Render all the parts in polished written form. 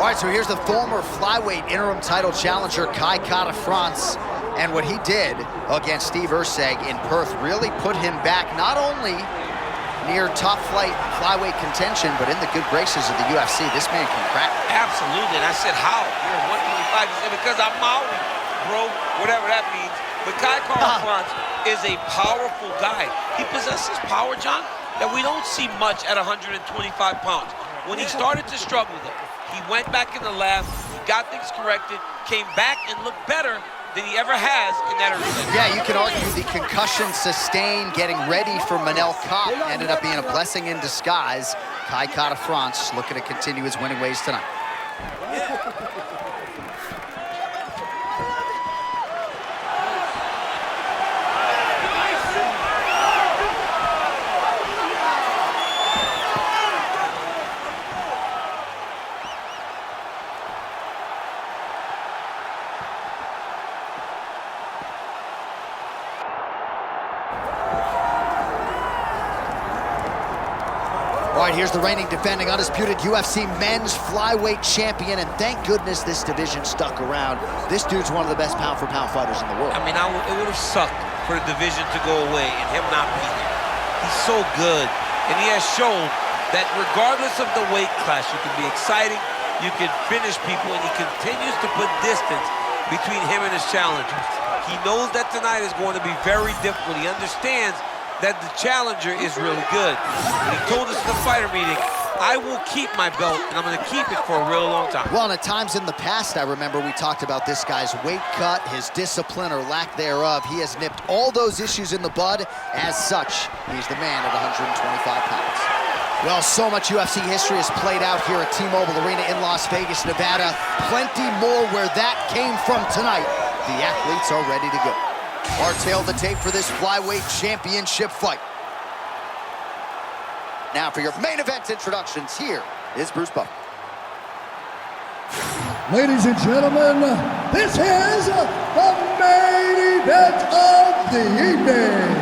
All right, so here's the former flyweight interim title challenger, Kai Kara-France. And what he did against Steve Erceg in Perth really put him back not only near top flight flyweight contention, but in the good graces of the UFC. This man can crack. Absolutely, and I said, how? You're 125. He said, because I'm Maori, bro, whatever that means. But Kai Kara-France is a powerful guy. He possesses power, John, that we don't see much at 125 pounds. When he started to struggle, though, he went back in the lab, he got things corrected, came back and looked better than he ever has in that arena. Yeah, you can argue the concussion sustained getting ready for Manel Kape ended up being a blessing in disguise. Kai Kara-France looking to continue his winning ways tonight. All right, here's the reigning, defending, undisputed UFC men's flyweight champion, and thank goodness this division stuck around. This dude's one of the best pound-for-pound fighters in the world. I mean, it would have sucked for the division to go away and him not be here. He's so good, and he has shown that regardless of the weight class, you can be exciting, you can finish people, and he continues to put distance between him and his challengers. He knows that tonight is going to be very difficult. He understands that the challenger is really good. And he told us in the fighter meeting, I will keep my belt, and I'm going to keep it for a real long time. Well, and at times in the past, I remember we talked about this guy's weight cut, his discipline or lack thereof. He has nipped all those issues in the bud. As such, he's the man at 125 pounds. Well, so much UFC history has played out here at T-Mobile Arena in Las Vegas, Nevada. Plenty more where that came from tonight. The athletes are ready to go. Our tail of the tape for this flyweight championship fight. Now for your main event introductions, here is Bruce Buffer. Ladies and gentlemen, this is the main event of the evening.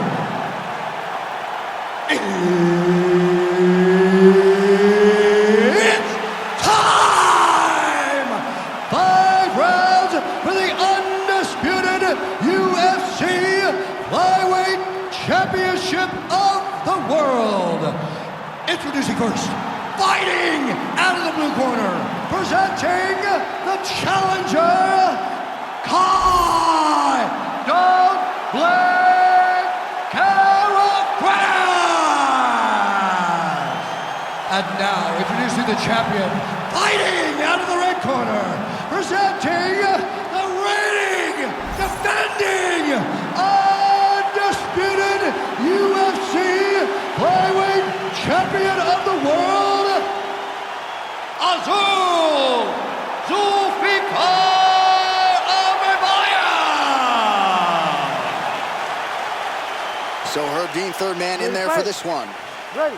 It's time! 5 rounds for the undisputed UFC Flyweight Championship of the world. Introducing first, fighting out of the blue corner, presenting the challenger, Kai Kara-France. And now, introducing the champion, fighting out of the red corner, presenting the reigning, defending, undisputed UFC Flyweight Champion of the world, Asu Almabayev. So Herb Dean, third man in there for this one. Ready.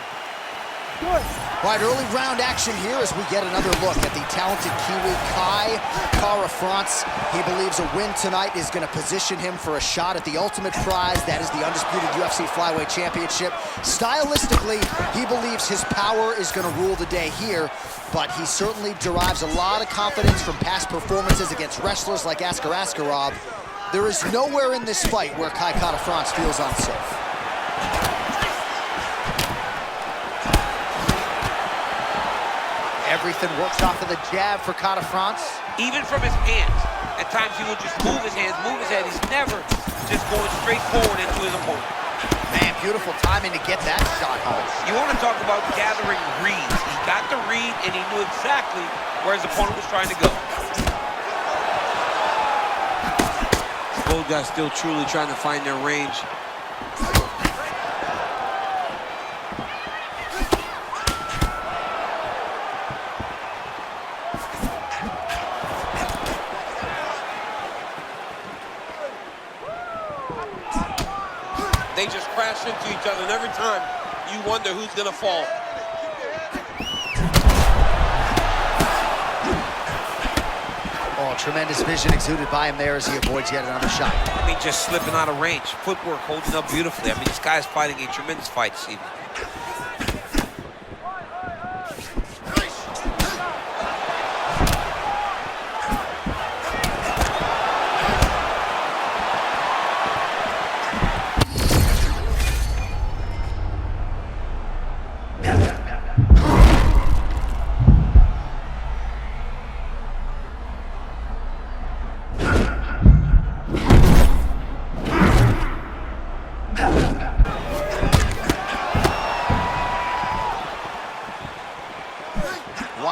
Good. All right, early round action here as we get another look at the talented Kiwi Kai Kara-France. He believes a win tonight is going to position him for a shot at the ultimate prize. That is the undisputed UFC Flyweight Championship. Stylistically, he believes his power is going to rule the day here, but he certainly derives a lot of confidence from past performances against wrestlers like Askar Askarov. There is nowhere in this fight where Kai Kara-France feels unsafe. Everything works off of the jab for Kara-France. Even from his hands. At times he will just move his hands, move his head. He's never just going straight forward into his opponent. Man, beautiful timing to get that shot home. You want to talk about gathering reads. He got the read and he knew exactly where his opponent was trying to go. Both guys still truly trying to find their range. They just crash into each other, and every time you wonder who's gonna fall. Oh, tremendous vision exuded by him there as he avoids yet another shot. I mean, just slipping out of range. Footwork holding up beautifully. I mean, this guy's fighting a tremendous fight this evening.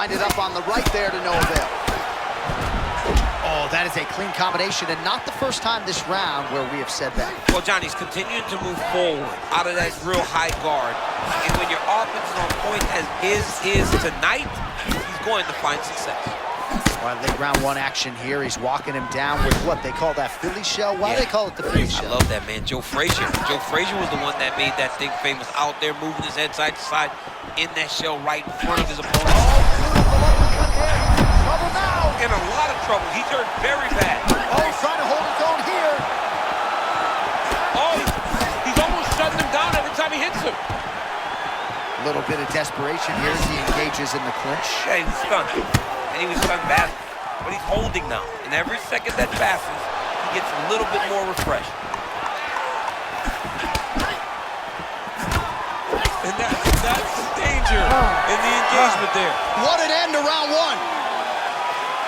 Lined it up on the right there to no avail. Oh, that is a clean combination, and not the first time this round where we have said that. Well, Johnny, he's continuing to move forward out of that real high guard. And when your offense is on point as his is tonight, he's going to find success. All right, late round one action here. He's walking him down with what they call that Philly shell. Why do they call it the Philly shell? I love that, man. Joe Frazier. Joe Frazier was the one that made that thing famous, out there moving his head side to side in that shell right in front of his opponent. Oh, beautiful uppercut there. He's in trouble now. In a lot of trouble. He turned very bad. Oh, he's trying to hold his own here. Oh, he's almost shutting him down every time he hits him. A little bit of desperation here as he engages in the clinch. Yeah, he's stunned. And he was stunned badly. But he's holding now. And every second that passes, he gets a little bit more refreshed. And that's the danger in the engagement there. What an end to round one.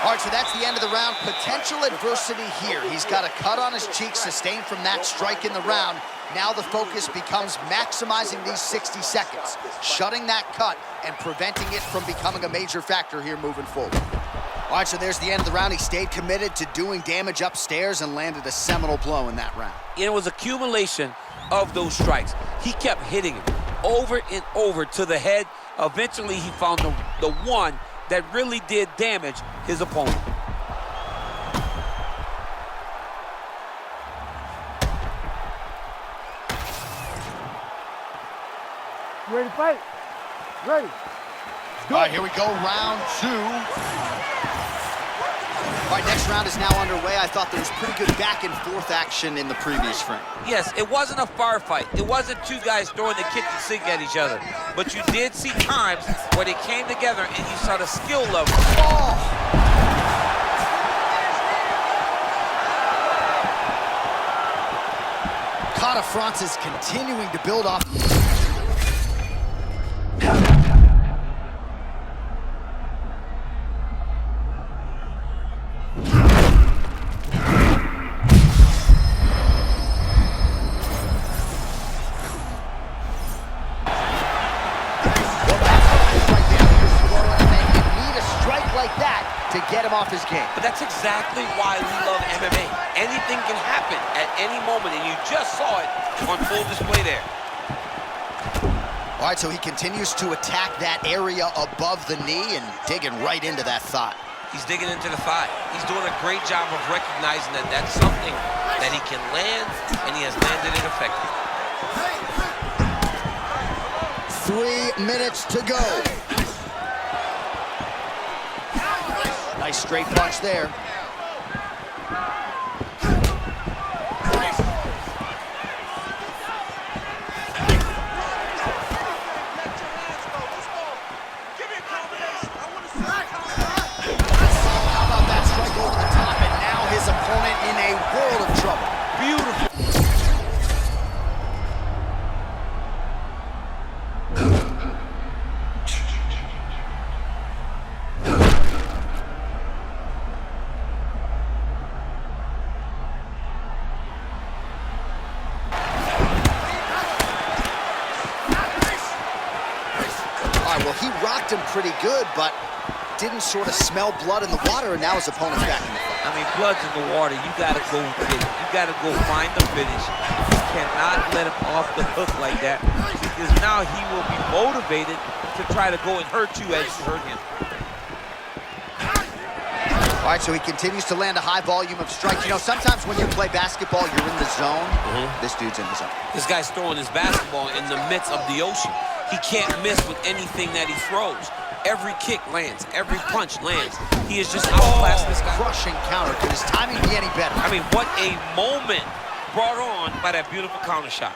All right, so that's the end of the round. Potential adversity here. He's got a cut on his cheek sustained from that strike in the round. Now the focus becomes maximizing these 60 seconds, shutting that cut and preventing it from becoming a major factor here moving forward. All right, so there's the end of the round. He stayed committed to doing damage upstairs and landed a seminal blow in that round. It was accumulation of those strikes. He kept hitting it over and over to the head. Eventually, he found the one that really did damage his opponent. You ready to fight? Ready. All right, here we go, round two. All right, next round is now underway. I thought there was pretty good back and forth action in the previous frame. Yes, it wasn't a firefight. It wasn't two guys throwing the kitchen sink at each other. But you did see times where they came together and you saw the skill level. Oh! Carter France is continuing to build off. To get him off his game. But that's exactly why we love MMA. Anything can happen at any moment, and you just saw it on full display there. All right, so he continues to attack that area above the knee and digging right into that thigh. He's digging into the thigh. He's doing a great job of recognizing that that's something that he can land, and he has landed it effectively. 3 minutes to go. Nice straight punch there. How about that strike over the top, and now his opponent in a world of trouble. Beautiful. Well, he rocked him pretty good, but didn't sort of smell blood in the water, and now his opponent's back in the fight. I mean, blood's in the water. You got to go get it. You got to go find the finish. You cannot let him off the hook like that, because now he will be motivated to try to go and hurt you as you hurt him. All right, so he continues to land a high volume of strikes. You know, sometimes when you play basketball, you're in the zone. This dude's in the zone. This guy's throwing his basketball in the midst of the ocean. He can't miss with anything that he throws. Every kick lands. Every punch lands. He is just outclassed this guy. Crushing counter. Could his timing be any better? I mean, what a moment brought on by that beautiful counter shot.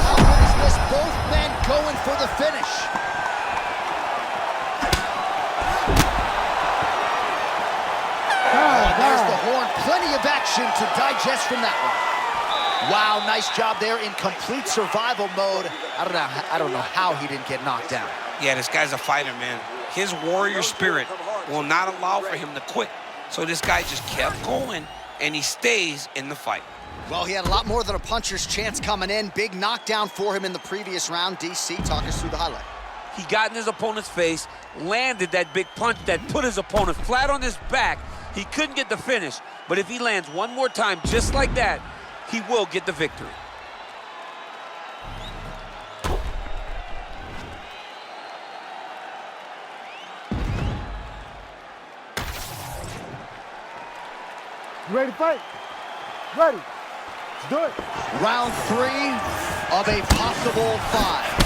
How good is this? Both men going for the finish. There's the horn. Plenty of action to digest from that one. Wow, nice job there in complete survival mode. I don't know how he didn't get knocked down. Yeah, this guy's a fighter, man. His warrior spirit will not allow for him to quit. So this guy just kept going, and he stays in the fight. Well, he had a lot more than a puncher's chance coming in. Big knockdown for him in the previous round. DC, talk us through the highlight. He got in his opponent's face, landed that big punch that put his opponent flat on his back. He couldn't get the finish, but if he lands one more time just like that, he will get the victory. You ready to fight? Ready. Let's do it. Round 3 of a possible 5.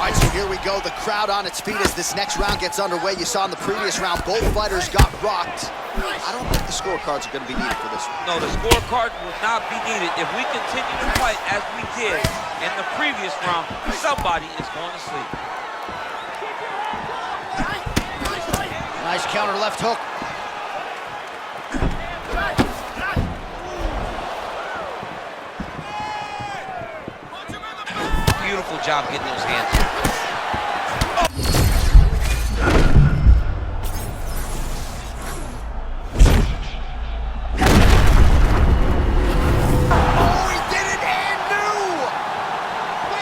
All right, so here we go. The crowd on its feet as this next round gets underway. You saw in the previous round, both fighters got rocked. I don't think the scorecards are going to be needed for this one. No, the scorecard will not be needed. If we continue to fight as we did in the previous round, somebody is going to sleep. Nice counter left hook. Beautiful job getting those hands. Oh, he did it and knew!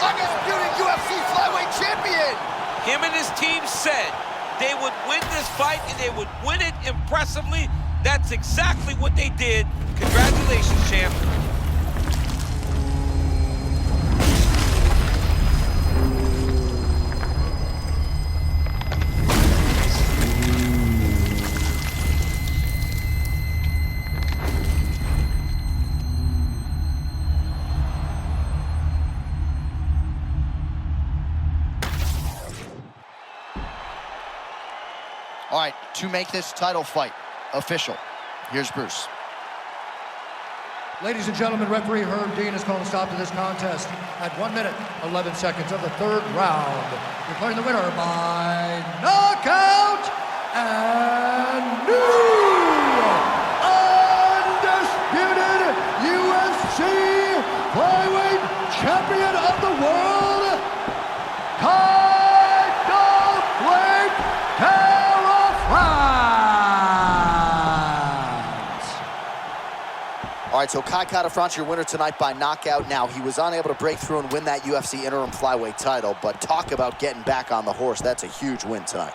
Undisputed UFC flyweight champion! Him and his team said they would win this fight and they would win it impressively. That's exactly what they did. Congratulations, champ. All right, to make this title fight official, here's Bruce. Ladies and gentlemen, referee Herb Dean has called a stop to this contest at 1 minute, 11 seconds of the 3rd round. Declaring the winner by knockout and new undisputed UFC flyweight champion of the world, All right, so Kai Kara-France, your winner tonight by knockout. Now, he was unable to break through and win that UFC interim flyweight title, but talk about getting back on the horse. That's a huge win tonight.